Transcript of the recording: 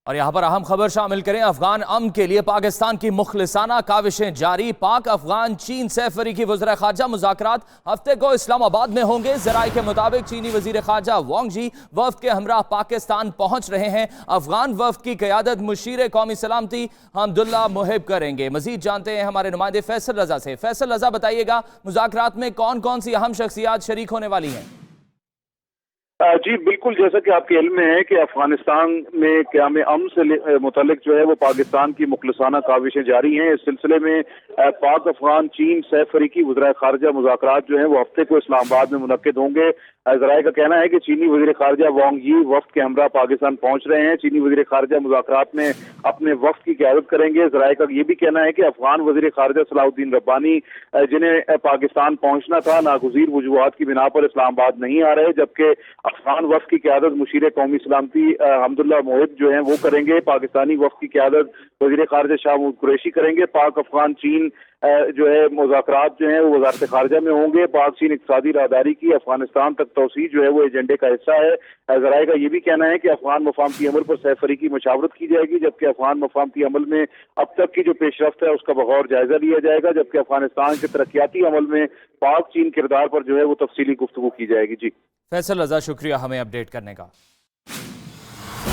اور یہاں پر اہم خبر شامل کریں، افغان امن کے لیے پاکستان کی مخلصانہ کاوشیں جاری۔ پاک افغان چین سہ فریقی وزراء خارجہ مذاکرات ہفتے کو اسلام آباد میں ہوں گے۔ ذرائع کے مطابق چینی وزیر خارجہ وانگ جی وفد کے ہمراہ پاکستان پہنچ رہے ہیں۔ افغان وفد کی قیادت مشیر قومی سلامتی حمداللہ محب کریں گے۔ مزید جانتے ہیں ہمارے نمائندے فیصل رضا سے۔ فیصل رضا، بتائیے گا مذاکرات میں کون کون سی اہم شخصیات شریک ہونے والی ہیں؟ جی بالکل، جیسا کہ آپ کے علم میں ہے کہ افغانستان میں قیام امن سے متعلق جو ہے وہ پاکستان کی مخلصانہ کاوشیں جاری ہیں۔ اس سلسلے میں پاک افغان چین سہ فریقی وزراء خارجہ مذاکرات جو ہیں وہ ہفتے کو اسلام آباد میں منعقد ہوں گے۔ ذرائع کا کہنا ہے کہ چینی وزیر خارجہ وانگ جی وفد کے ہمراہ پاکستان پہنچ رہے ہیں۔ چینی وزیر خارجہ مذاکرات میں اپنے وفد کی قیادت کریں گے۔ ذرائع کا یہ بھی کہنا ہے کہ افغان وزیر خارجہ صلاح الدین ربانی جنہیں پاکستان پہنچنا تھا، ناگزیر وجوہات کی بنا پر اسلام آباد نہیں آ رہے، جبکہ افغان وفد کی قیادت مشیر قومی سلامتی حمداللہ محب جو ہیں وہ کریں گے۔ پاکستانی وفد کی قیادت وزیر خارجہ شاہ محمود قریشی کریں گے۔ پاک افغان چین جو ہے مذاکرات جو ہیں وہ وزارت خارجہ میں ہوں گے۔ پاک چین اقتصادی راہداری کی افغانستان تک توسیع جو ہے وہ ایجنڈے کا حصہ ہے۔ ذرائع کا یہ بھی کہنا ہے کہ افغان مفاہمتی عمل پر سہ فریقی مشاورت کی جائے گی، جبکہ افغان مفاہمتی عمل میں اب تک کی جو پیش رفت ہے اس کا بغور جائزہ لیا جائے گا، جبکہ افغانستان کے ترقیاتی عمل میں پاک چین کردار پر جو ہے وہ تفصیلی گفتگو کی جائے گی۔ جی فیصل رضا، شکریہ ہمیں اپڈیٹ کرنے کا۔